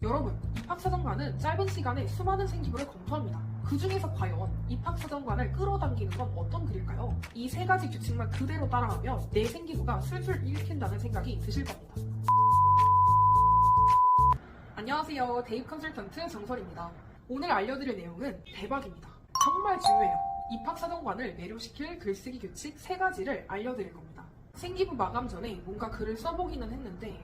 여러분, 입학사정관은 짧은 시간에 수많은 생기부를 검토합니다. 그 중에서 과연 입학사정관을 끌어당기는 건 어떤 글일까요? 이 세 가지 규칙만 그대로 따라가면 내 생기부가 술술 읽힌다는 생각이 드실 겁니다. 안녕하세요. 대입 컨설턴트 정설입니다. 오늘 알려드릴 내용은 대박입니다. 정말 중요해요. 입학사정관을 매료시킬 글쓰기 규칙 3가지를 알려드릴 겁니다. 생기부 마감 전에 뭔가 글을 써보기는 했는데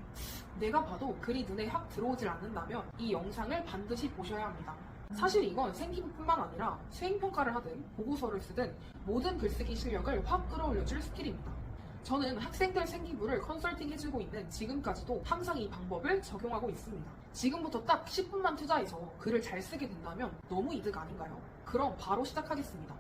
내가 봐도 글이 눈에 확 들어오질 않는다면 이 영상을 반드시 보셔야 합니다. 사실 이건 생기부뿐만 아니라 수행평가를 하든 보고서를 쓰든 모든 글쓰기 실력을 확 끌어올려줄 스킬입니다. 저는 학생들 생기부를 컨설팅 해주고 있는 지금까지도 항상 이 방법을 적용하고 있습니다. 지금부터 딱 10분만 투자해서 글을 잘 쓰게 된다면 너무 이득 아닌가요? 그럼 바로 시작하겠습니다.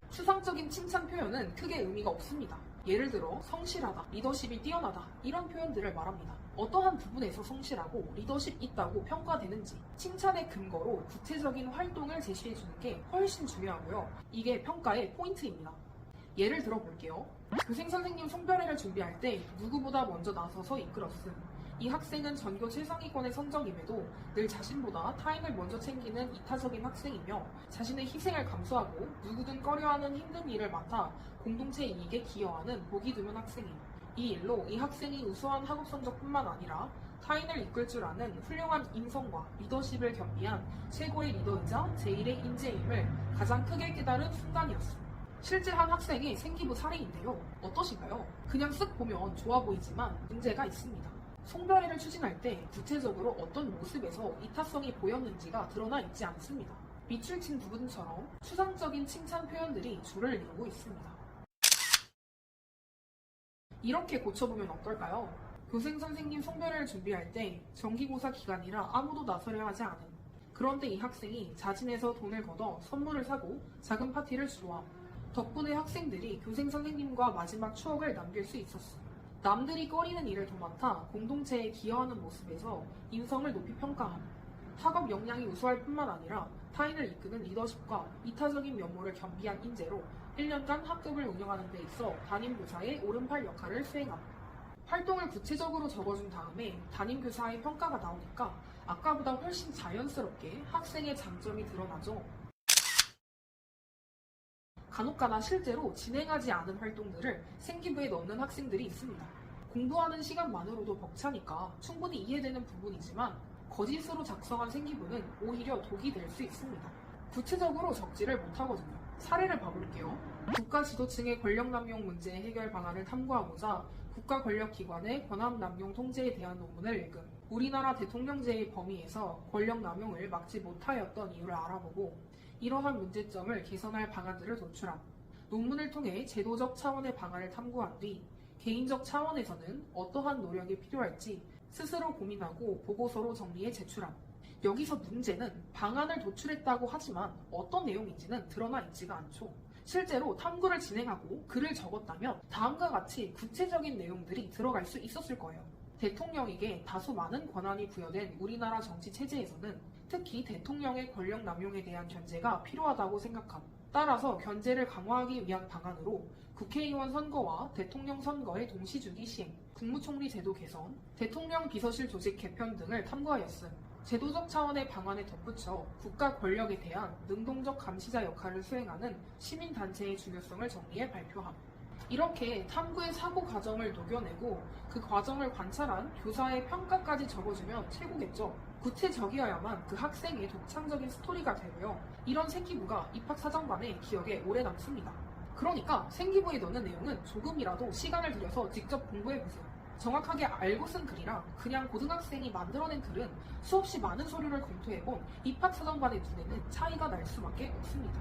추상적인 칭찬 표현은 크게 의미가 없습니다. 예를 들어 성실하다, 리더십이 뛰어나다 이런 표현들을 말합니다. 어떠한 부분에서 성실하고 리더십 있다고 평가되는지 칭찬의 근거로 구체적인 활동을 제시해주는 게 훨씬 중요하고요. 이게 평가의 포인트입니다. 예를 들어 볼게요. 교생 선생님 송별회를 준비할 때 누구보다 먼저 나서서 이끌었음. 이 학생은 전교 최상위권의 성적임에도 늘 자신보다 타인을 먼저 챙기는 이타적인 학생이며 자신의 희생을 감수하고 누구든 꺼려하는 힘든 일을 맡아 공동체 이익에 기여하는 보기 드문 학생임. 이 일로 이 학생이 우수한 학업 성적뿐만 아니라 타인을 이끌 줄 아는 훌륭한 인성과 리더십을 겸비한 최고의 리더이자 제1의 인재임을 가장 크게 깨달은 순간이었습니다. 실제 한 학생의 생기부 사례인데요. 어떠신가요? 그냥 쓱 보면 좋아 보이지만 문제가 있습니다. 송별회를 추진할 때 구체적으로 어떤 모습에서 이타성이 보였는지가 드러나 있지 않습니다. 밑줄 친 부분처럼 추상적인 칭찬 표현들이 줄을 이루고 있습니다. 이렇게 고쳐보면 어떨까요? 교생 선생님 송별회를 준비할 때 정기고사 기간이라 아무도 나서려 하지 않음. 그런데 이 학생이 자진해서 돈을 걷어 선물을 사고 작은 파티를 주도함. 덕분에 학생들이 교생 선생님과 마지막 추억을 남길 수 있었음. 남들이 꺼리는 일을 더 맡아 공동체에 기여하는 모습에서 인성을 높이 평가함. 학업 역량이 우수할 뿐만 아니라 타인을 이끄는 리더십과 이타적인 면모를 겸비한 인재로 1년간 학급을 운영하는 데 있어 담임교사의 오른팔 역할을 수행함. 활동을 구체적으로 적어준 다음에 담임교사의 평가가 나오니까 아까보다 훨씬 자연스럽게 학생의 장점이 드러나죠. 간혹가다 실제로 진행하지 않은 활동들을 생기부에 넣는 학생들이 있습니다. 공부하는 시간만으로도 벅차니까 충분히 이해되는 부분이지만 거짓으로 작성한 생기부는 오히려 독이 될 수 있습니다. 구체적으로 적지를 못하거든요. 사례를 봐볼게요. 국가 지도층의 권력남용 문제 해결 방안을 탐구하고자 국가 권력기관의 권한남용 통제에 대한 논문을 읽음. 우리나라 대통령제의 범위에서 권력남용을 막지 못하였던 이유를 알아보고 이러한 문제점을 개선할 방안들을 도출함. 논문을 통해 제도적 차원의 방안을 탐구한 뒤 개인적 차원에서는 어떠한 노력이 필요할지 스스로 고민하고 보고서로 정리해 제출함. 여기서 문제는 방안을 도출했다고 하지만 어떤 내용인지는 드러나 있지가 않죠. 실제로 탐구를 진행하고 글을 적었다면 다음과 같이 구체적인 내용들이 들어갈 수 있었을 거예요. 대통령에게 다소 많은 권한이 부여된 우리나라 정치 체제에서는 특히 대통령의 권력 남용에 대한 견제가 필요하다고 생각함. 따라서 견제를 강화하기 위한 방안으로 국회의원 선거와 대통령 선거의 동시주기 시행, 국무총리 제도 개선, 대통령 비서실 조직 개편 등을 탐구하였음. 제도적 차원의 방안에 덧붙여 국가 권력에 대한 능동적 감시자 역할을 수행하는 시민단체의 중요성을 정리해 발표함. 이렇게 탐구의 사고 과정을 녹여내고 그 과정을 관찰한 교사의 평가까지 적어주면 최고겠죠. 구체적이어야만 그 학생의 독창적인 스토리가 되고요. 이런 생기부가 입학사정관의 기억에 오래 남습니다. 그러니까 생기부에 넣는 내용은 조금이라도 시간을 들여서 직접 공부해보세요. 정확하게 알고 쓴 글이랑 그냥 고등학생이 만들어낸 글은 수없이 많은 서류를 검토해본 입학사정관의 눈에는 차이가 날 수밖에 없습니다.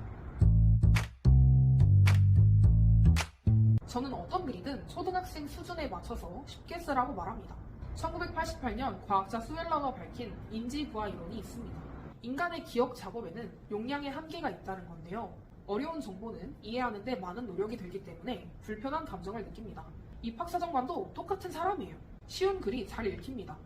저는 어떤 글이든 초등학생 수준에 맞춰서 쉽게 쓰라고 말합니다. 1988년 과학자 스웰러가 밝힌 인지부하 이론이 있습니다. 인간의 기억 작업에는 용량의 한계가 있다는 건데요. 어려운 정보는 이해하는 데 많은 노력이 들기 때문에 불편한 감정을 느낍니다. 입학사정관도 똑같은 사람이에요. 쉬운 글이 잘 읽힙니다.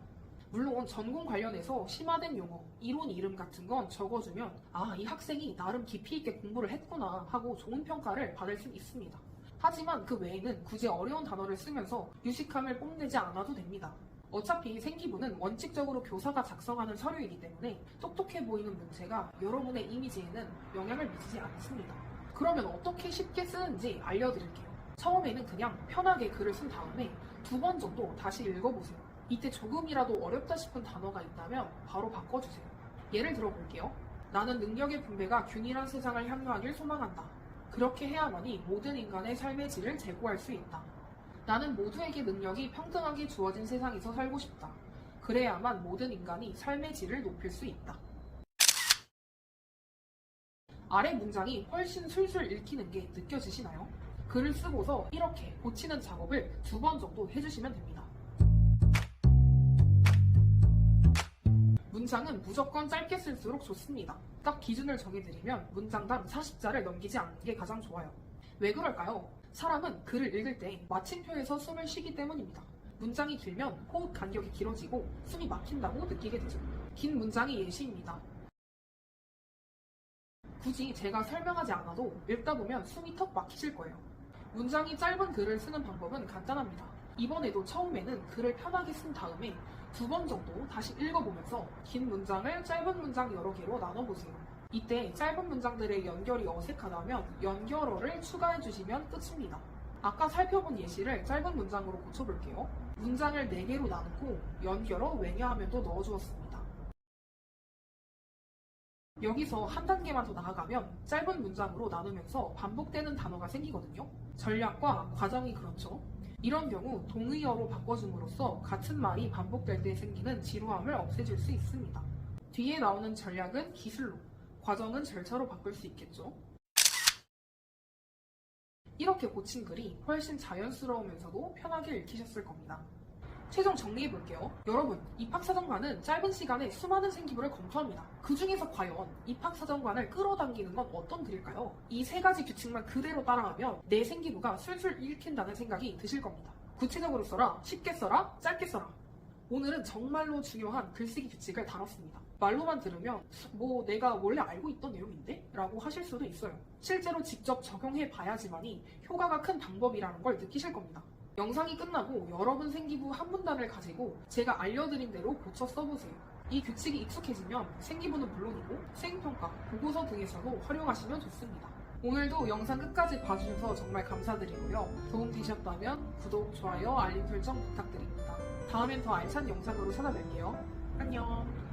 물론 전공 관련해서 심화된 용어, 이론 이름 같은 건 적어주면 이 학생이 나름 깊이 있게 공부를 했구나 하고 좋은 평가를 받을 수 있습니다. 하지만 그 외에는 굳이 어려운 단어를 쓰면서 유식함을 뽐내지 않아도 됩니다. 어차피 생기부는 원칙적으로 교사가 작성하는 서류이기 때문에 똑똑해 보이는 문체가 여러분의 이미지에는 영향을 미치지 않습니다. 그러면 어떻게 쉽게 쓰는지 알려드릴게요. 처음에는 그냥 편하게 글을 쓴 다음에 2번 정도 다시 읽어보세요. 이때 조금이라도 어렵다 싶은 단어가 있다면 바로 바꿔주세요. 예를 들어볼게요. 나는 능력의 분배가 균일한 세상을 향유하길 소망한다. 그렇게 해야만이 모든 인간의 삶의 질을 제고할 수 있다. 나는 모두에게 능력이 평등하게 주어진 세상에서 살고 싶다. 그래야만 모든 인간이 삶의 질을 높일 수 있다. 아래 문장이 훨씬 술술 읽히는 게 느껴지시나요? 글을 쓰고서 이렇게 고치는 작업을 2번 정도 해주시면 됩니다. 문장은 무조건 짧게 쓸수록 좋습니다. 딱 기준을 정해드리면 문장당 40자를 넘기지 않는 게 가장 좋아요. 왜 그럴까요? 사람은 글을 읽을 때 마침표에서 숨을 쉬기 때문입니다. 문장이 길면 호흡 간격이 길어지고 숨이 막힌다고 느끼게 되죠. 긴 문장이 예시입니다. 굳이 제가 설명하지 않아도 읽다 보면 숨이 턱 막히실 거예요. 문장이 짧은 글을 쓰는 방법은 간단합니다. 이번에도 처음에는 글을 편하게 쓴 다음에 2번 정도 다시 읽어보면서 긴 문장을 짧은 문장 여러 개로 나눠보세요. 이때 짧은 문장들의 연결이 어색하다면 연결어를 추가해주시면 끝입니다. 아까 살펴본 예시를 짧은 문장으로 고쳐볼게요. 문장을 4개로 나누고 연결어 왜냐하면도 넣어주었습니다. 여기서 한 단계만 더 나아가면 짧은 문장으로 나누면서 반복되는 단어가 생기거든요. 전략과 과정이 그렇죠. 이런 경우 동의어로 바꿔줌으로써 같은 말이 반복될 때 생기는 지루함을 없애줄 수 있습니다. 뒤에 나오는 전략은 기술로, 과정은 절차로 바꿀 수 있겠죠. 이렇게 고친 글이 훨씬 자연스러우면서도 편하게 읽히셨을 겁니다. 최종 정리해볼게요. 여러분, 입학사정관은 짧은 시간에 수많은 생기부를 검토합니다. 그 중에서 과연 입학사정관을 끌어당기는 건 어떤 글일까요? 이 3가지 규칙만 그대로 따라가면 내 생기부가 술술 읽힌다는 생각이 드실 겁니다. 구체적으로 써라, 쉽게 써라, 짧게 써라. 오늘은 정말로 중요한 글쓰기 규칙을 다뤘습니다. 말로만 들으면 내가 원래 알고 있던 내용인데? 라고 하실 수도 있어요. 실제로 직접 적용해 봐야지만이 효과가 큰 방법이라는 걸 느끼실 겁니다. 영상이 끝나고 여러분 생기부 한 문단을 가지고 제가 알려드린 대로 고쳐 써보세요. 이 규칙이 익숙해지면 생기부는 물론이고 수행평가, 보고서 등에서도 활용하시면 좋습니다. 오늘도 영상 끝까지 봐주셔서 정말 감사드리고요. 도움 되셨다면 구독, 좋아요, 알림 설정 부탁드립니다. 다음엔 더 알찬 영상으로 찾아뵐게요. 안녕.